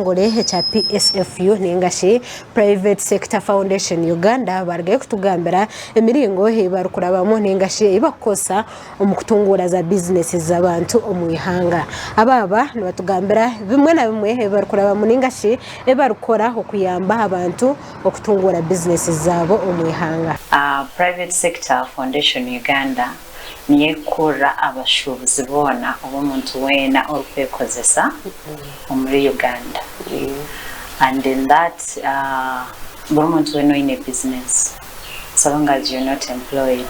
kitongole cha PSFU ningashi Private Sector Foundation Uganda bargaye kutugambira emiringo hebarukurabamo ningashi ibakosa omukutungura za business z'abantu omwihanga ababa nibatugambira bimwe na bimwe hebarukurabamo ningashi ebarukora okuyamba abantu okutungura business zabo omwihanga. Private Sector Foundation Uganda niyekura abashubuzi bona omuntu wena orukwekozesa muri Uganda. And in that omuntu wena in a business so long as you're not employed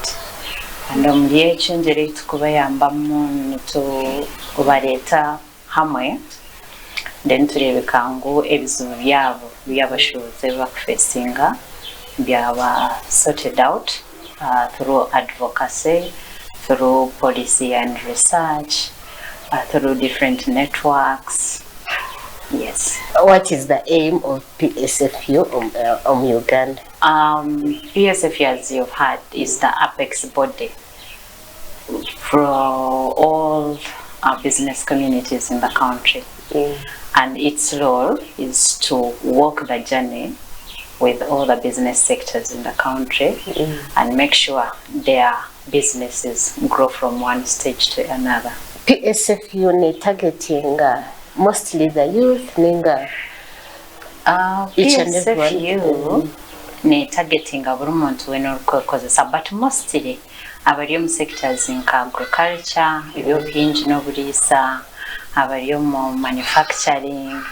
and omuriye chenjere tukubayambamu to kubareta hamwe then turebeka ngo ebizubu byabo byabashubuzi bakufesinga byaba sorted out through advocacy, through policy and research, through different networks. Yes. What is the aim of PSFU Uganda? PSFU, as you've heard, is the apex body for all our business communities in the country. And its role is to walk the journey with all the business sectors in the country and make sure their businesses grow from one stage to another. PSFU ni targeting mostly the youth ninga PSFU ni targeting aburumuntu weno rukozesa but mostly abari sectors in agriculture, ebyobuyingi n'obulisa, abari mu manufacturing,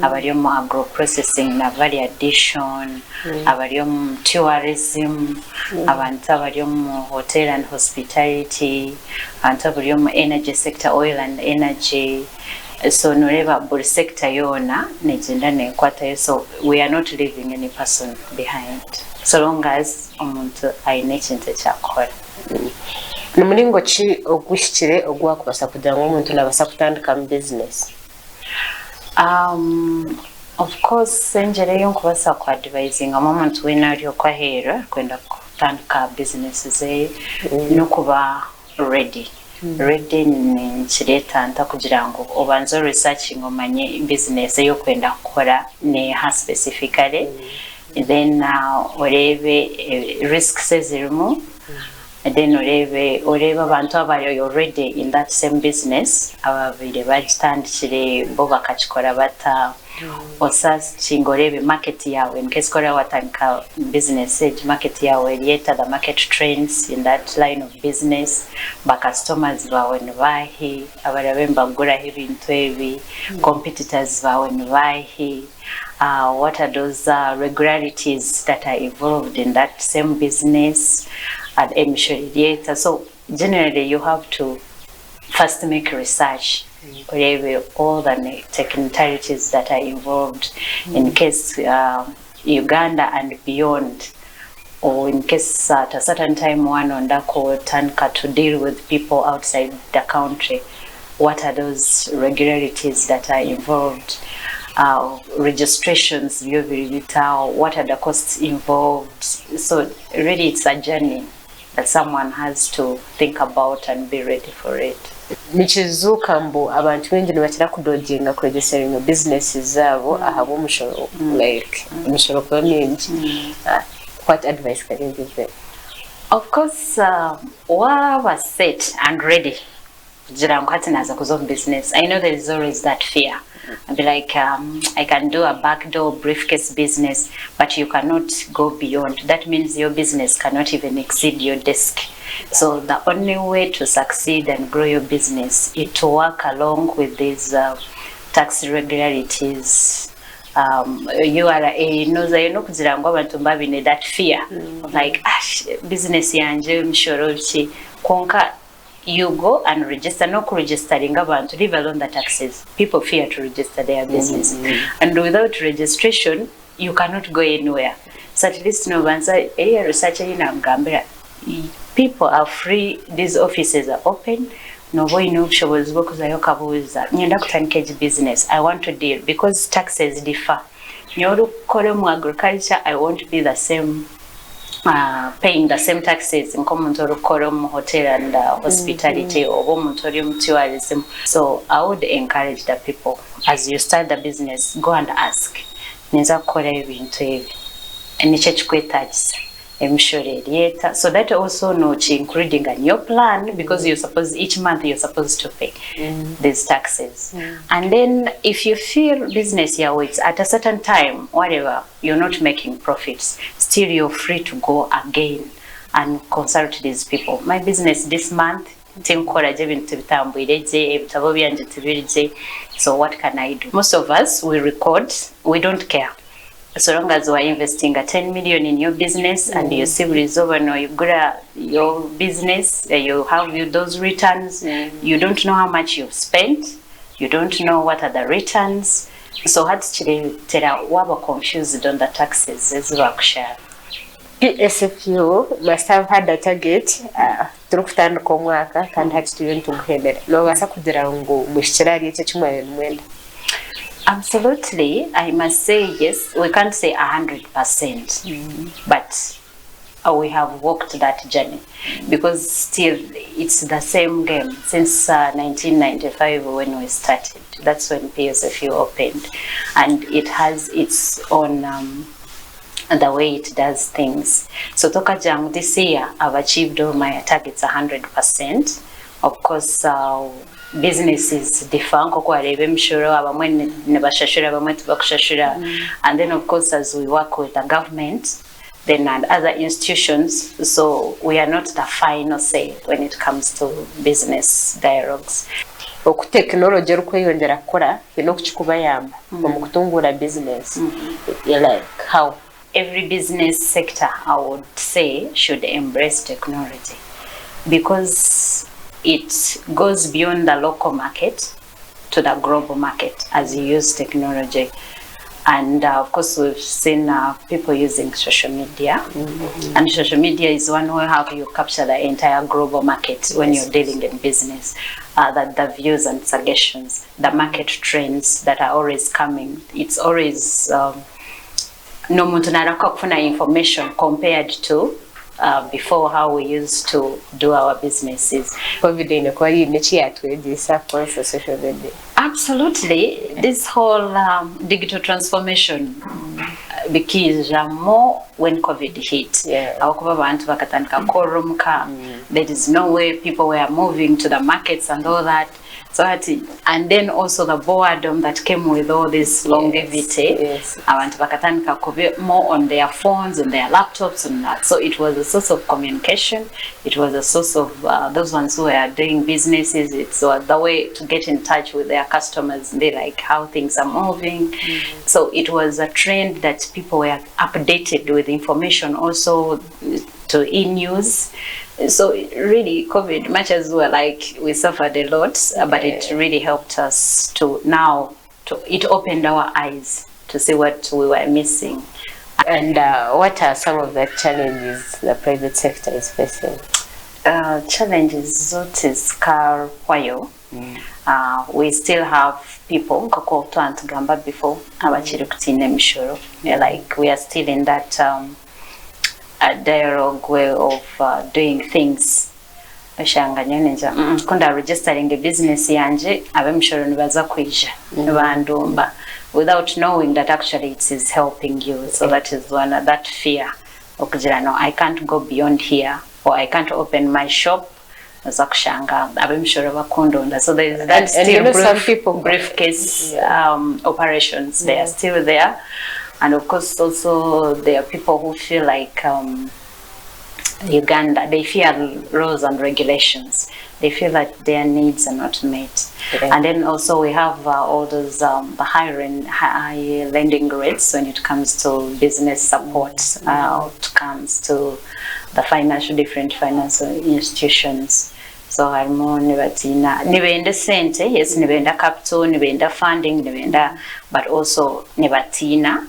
abari mu agro processing na value addition, abari mu tourism, abantu abari mu hotel and hospitality, abantu abari mu energy sector, oil and energy. So noreba buri sector yona negenda nekwata, so we are not leaving any person behind so long as omuntu aine ekintu kyakora. Numulingo ki ogushyikire ogwakubasa kugira ngo umuntu nabasa kutandika mu business? Of course senjere yo kubasa kwa advising umuntu wena ari okwahera kwenda kutandika business ze no kuba ready ni kireta nta kugira ngo obanze researching omanye business yo kwenda gukora ne ha specifically then orebe risks zirimo. And then oreba abantu abari already in that same business ababire bagitandikire bo bakakikora bata osas chingorebe market yawe in case kora watanka business age market yawe yeta the market trends in that line of business ba customers bawe nbahi abarabemba gura ibintu ebi competitors bawe nbahi. What are those regularities that are involved in that same business and emission? So generally you have to first make research, all the technicalities that are involved in case Uganda and beyond, or in case at a certain time one on that tanka to deal with people outside the country. What are those regularities that are involved? Registrations, what are the costs involved? So really it's a journey that someone has to think about and be ready for it. Nichizuka mbu abantu bengi nibatira kudodinga kuregistering businesses zabo ahabo mushoro like mushoro kwa mingi. What advice can you give them? Of course, what was set and ready business. I know there is always that fear. I'll be like, I can do a backdoor briefcase business, but you cannot go beyond. That means your business cannot even exceed your desk. So the only way to succeed and grow your business is to work along with these tax regularities. You are that fear of like, business yanje mshorochi konka. You go and register, no registering abantu, leave alone the taxes. People fear to register their business. And without registration, you cannot go anywhere. So at least no banza area research in Gambia. People are free, these offices are open. No boy no shows because I yokabuza. Nyenda kutanikeji business. I want to deal because taxes differ. Nyoru kole mu agriculture, I won't be the same paying the same taxes in common to hotel and hospitality or tourism. So I would encourage the people, as you start the business, go and ask. Niza kukora ebintu ebi. Niche kikwetaagisa. So that also not including a new plan, because you're supposed each month you're supposed to pay these taxes. And then if you feel business Yaawe, it's at a certain time, whatever, you're not making profits, still you're free to go again and consult these people. My business this month, so what can I do? Most of us, we record, we don't care. So long as you are investing a 10 million in your business and you see results, no, you grow your business, you have those returns, you don't know how much you've spent, you don't know what are the returns. So actually, we're confused on the taxes as well. PSFU must have had a target through the mwaka and had students to head. No, I could go with Absolutely, I must say yes. We can't say 100%, but we have walked that journey because still it's the same game since 1995 when we started. That's when PSFU opened, and it has its own the way it does things. So Tokajang this year I've achieved all my targets 100%. Of course, businesses differ, and then of course as we work with the government then and other institutions, so we are not the final say when it comes to business dialogues. Technology rukwiyongera kora ino kuchikubayamba Okatungura business. Like how every business sector I would say should embrace technology, because it goes beyond the local market to the global market as you use technology. And of course, we've seen people using social media. And social media is one way how you capture the entire global market when you're dealing in business. The views and suggestions, the market trends that are always coming. It's always no information compared to before how we used to do our businesses. Absolutely, this whole digital transformation became more when COVID hit. There is no way people were moving to the markets and all that. So and then also the boredom that came with all this longevity. More on their phones and their laptops and that. So it was a source of communication. It was a source of those ones who were doing businesses. It's the way to get in touch with their customers. They like how things are moving. So it was a trend that people were updated with information also to e-news. So really COVID, much as we suffered a lot, but it really helped us to it opened our eyes to see what we were missing. And what are some of the challenges the private sector is facing? Challenges that is car while we still have people before like we are still in that dialogue way of doing things. Kunda registering a business yanje abemshoro nibaza kwija bandumba without knowing that actually it is helping you. So that is one that fear. No, I can't go beyond here, or I can't open my shop. So there is that still some people briefcase operations. They are still there. And of course, also there are people who feel like Uganda, they fear laws and regulations. They feel that their needs are not met. And then also we have all those the high lending rates when it comes to business support, it comes to the different financial institutions. So harimo nibatina nibenda sente, yes, nibenda capital, nibenda funding, nibenda, but also nibatina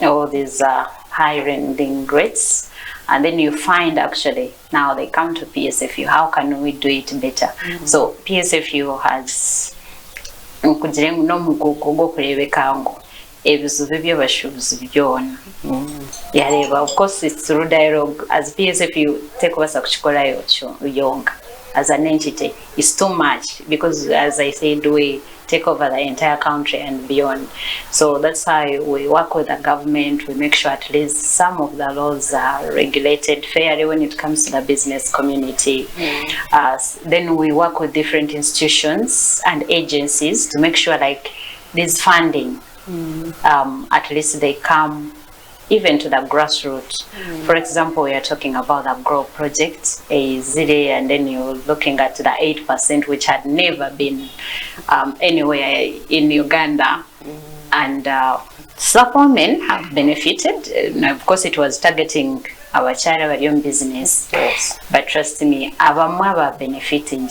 all these high lending rates. And then you find actually now they come to PSFU, how can we do it better? So PSFU has no mukugo kurebekango ebizubi by'abashubuzi byona Yeah, of course it's through dialogue. As PSFU take over kuchikola yonga as an entity is too much, because as I said, we take over the entire country and beyond. So that's why we work with the government. We make sure at least some of the laws are regulated fairly when it comes to the business community. Then we work with different institutions and agencies to make sure like this funding, at least they come even to the grassroots. For example, we are talking about the Grow project, and then you're looking at the 8%, which had never been anywhere in Uganda. And some women have benefited. Of course, it was targeting our child young business. Yes. But trust me, abamwa benefiting.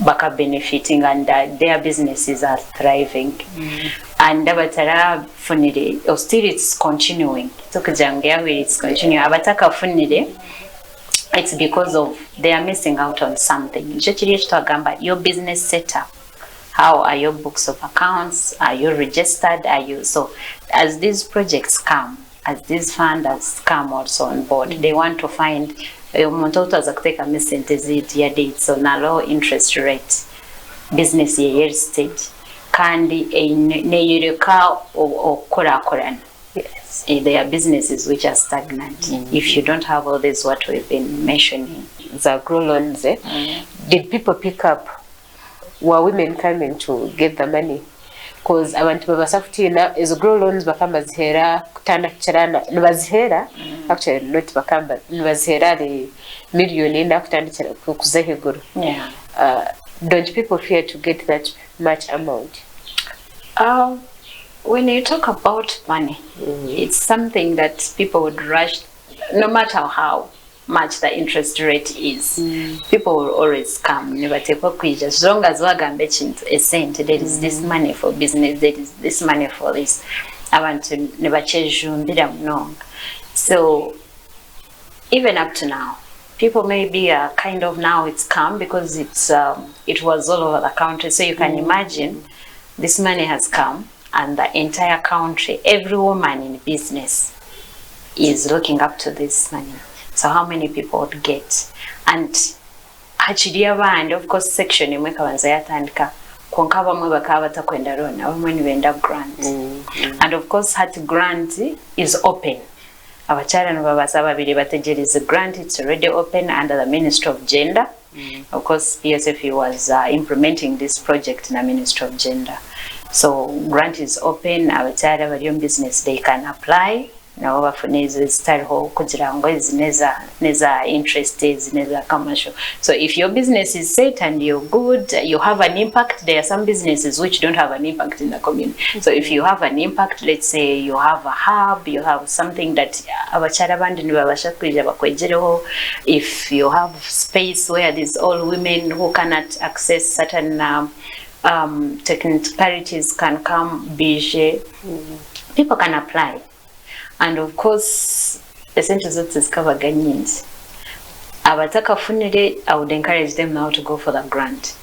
Baka benefiting, and their businesses are thriving. And abatara funire, or still it's continuing. It's continuing. Abataka funire, it's because of they are missing out on something. Your business setup. How are your books of accounts? Are you registered? Are you so? As these projects come, as these funders come also on board, they want to find. Umuntu aza kuteka sente ziti ya date so na low interest rate business ye stage kandi neyireka okora. Yes, there are businesses which are stagnant if you don't have all this what we've been mentioning. The grow loans, did people pick up? Were women coming to get the money? Because abantu babasafutina is grow loans bakamba zihera kutanda kichirana nibazihera actually not bakamba nibazihera the million na kutandikira kuzaheguru. Don't people fear to get that much amount? When you talk about money, it's something that people would rush, no matter how much the interest rate is. People will always come. As long as a cent, there is this money for business, there is this money for this. I want to never change. So even up to now, people maybe are kind of now it's come because it was all over the country. So you can imagine this money has come and the entire country, every woman in business is looking up to this money. So how many people would get? And actually, and of course, section in Mekawanzayatandka, Konkava Mubakava Takwendarona, when we end up grant. And of course, that grant is open. Our child and Babasaba Bilibatajir is a grant, it's already open under the Ministry of Gender. Of course, PSFU was implementing this project in the Ministry of Gender. So grant is open, our child and young business, they can apply. Now wafuneze style ho kugira ngo neza interested neza commercial. So if your business is set and you're good, you have an impact. There are some businesses which don't have an impact in the community. So if you have an impact, let's say you have a hub, you have something that abacharabandi nibabasha kwija bakwejereho. If you have space where there's all women who cannot access certain technicalities can come, people can apply. And of course, the centers of discover Ghanaians. Abataka funire, I would encourage them now to go for the grant.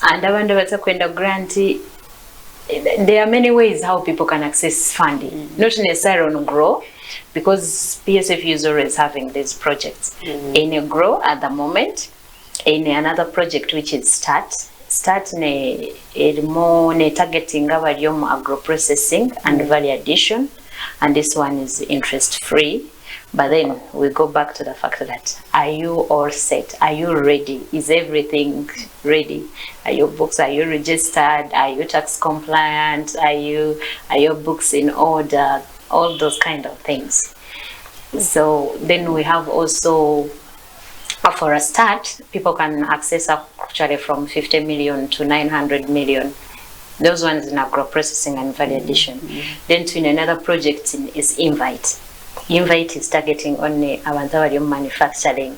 And the grant, there are many ways how people can access funding. Not necessarily on Grow, because PSFU is always having these projects. In a Grow at the moment, in another project which is Start more targeting our agro processing and value addition. And this one is interest free. But then we go back to the fact that are you all set? Are you ready? Is everything ready? Are your books, are you registered? Are you tax compliant? Are your books in order? All those kind of things. So then we have also, for a start, people can access actually from 50 million to 900 million. Those ones in agro processing and value addition. Then to another project is Invite. Invite is targeting only Avantavarium manufacturing.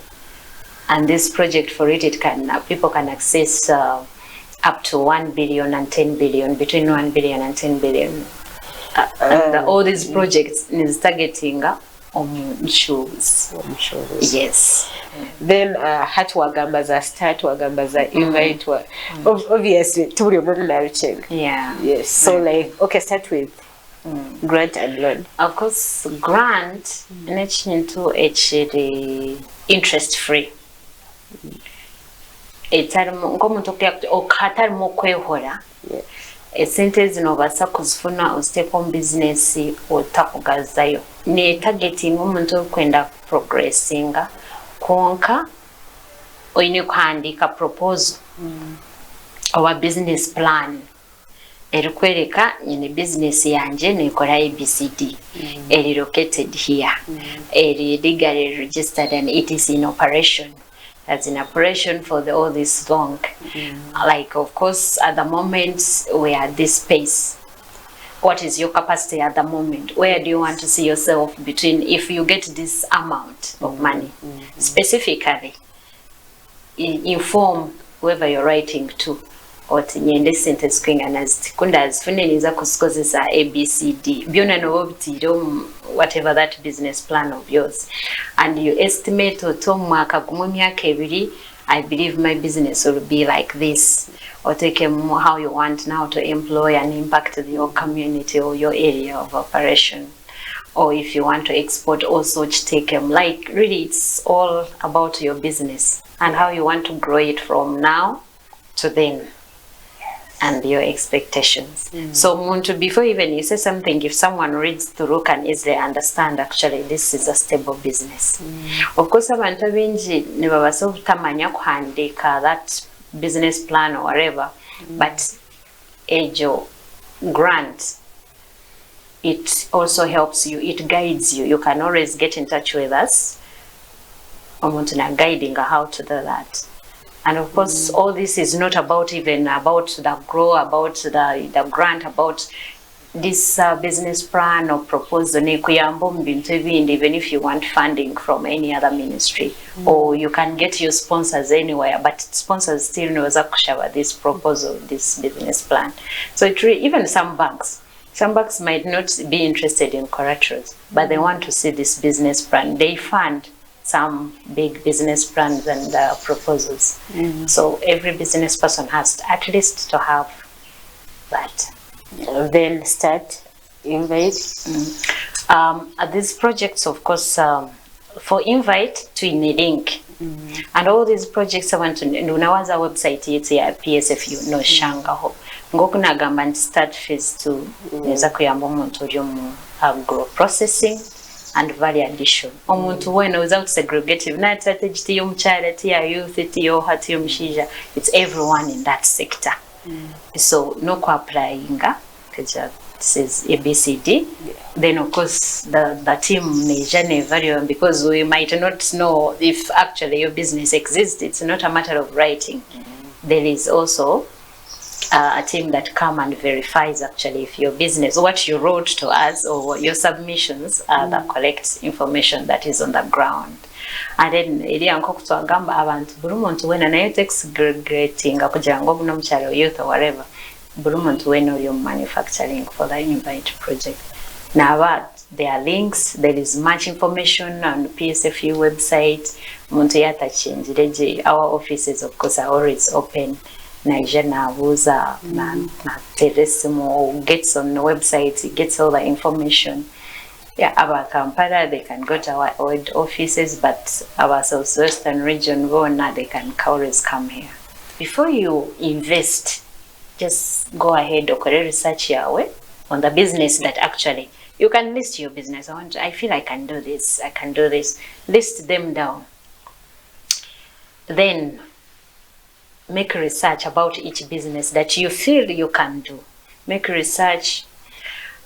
And this project for it people can access up to 1 billion and 10 billion, between 1 billion and 10 billion. And all these projects is targeting shoes. Yes. Then hatu wagambaza start wagambaza invite obviously turi mu narching. Yeah. Yes. So like okay, start with grant and loan? Of course, grant into interest free. Esente zino obasa kuzifuna ostepa mu business otakugazayo ne targeting omuntu okwenda progressinga konka oyine kuhandika proposal owa business plan erikwereka nyine business yanje nekola ABCD eri located here eri legally registered and it is in operation. That's in operation for all this long. Like, of course, at the moment, we are at this space. What is your capacity at the moment? Where do you want to see yourself between, if you get this amount of money? Specifically, inform whoever you're writing to. Oti nyende sente skwinga nazikunda azifune niza kusikozesa ABCD byona nobutiro whatever that business plan of yours and you estimate otomwaka gumu myaka ebiri I believe my business will be like this or take how you want now to employ and impact your community or your area of operation, or if you want to export also take them. Like really it's all about your business and how you want to grow it from now to then and your expectations. So Muntu, before even you say something, if someone reads through can easily understand actually this is a stable business. Of course abantu benji nibabaso kutamanya kuhandika that business plan or whatever, but ejo grant, it also helps you, it guides you. You can always get in touch with us omuntu na guiding how to do that. And of course, all this is not about even about the grow, about the grant, about this business plan or proposal. Even if you want funding from any other ministry, or you can get your sponsors anywhere, but sponsors still knows this proposal, this business plan. So it really, even some banks might not be interested in collaterals, but they want to see this business plan. They fund some big business plans and proposals. So every business person has at least to have that. Then start, invite. These projects, of course, for invite to in a link. And all these projects I want to unawaza website yetu ya PSFU no shangaho. Ngoku nagamba nti start phase 2 neza kuyamba omuntu oli mu agro processing and value addition. Omuntu wena without segregative na strategy yo mchara ti ya youth ti yo hati yo mshija, it's everyone in that sector. So no ko applyinga this is ABCD. Then of course the team never value, because we might not know if actually your business exists. It's not a matter of writing. There is also a team that come and verifies actually if your business, what you wrote to us or your submissions that collect information that is on the ground. And then area nkokutwagamba abantu bulumuntu wena nayo segregating akugira ngo buno mchalo youth or whatever. Bulumuntu wena your manufacturing for the invite project. Now there are links, there is much information on PSFU website. Muntu yata change our offices of course are always open. Nigeria Buza na Teresimo gets on the website, gets all the information. Yeah, our Kampala, they can go to our old offices, but our southwestern region, they can always come here. Before you invest, just go ahead or research Yaawe on the business that actually you can list your business. I feel I can do this, I can do this. List them down. Then make research about each business that you feel you can do. Make research.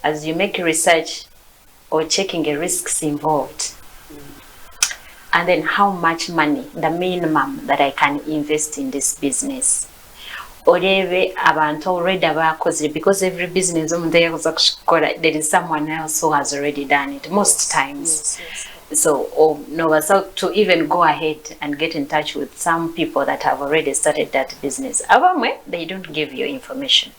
As you make research or checking the risks involved, and then how much money, the minimum that I can invest in this business. Oreve abantu already abakoze, because every business there is someone else who has already done it most times. Yes. So to even go ahead and get in touch with some people that have already started that business. They don't give you information,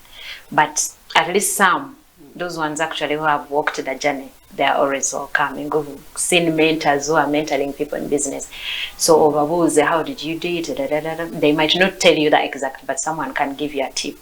but at least some, those ones actually who have walked the journey, they are always welcoming. We've seen mentors who are mentoring people in business. So how did you do it? They might not tell you that exact, but someone can give you a tip.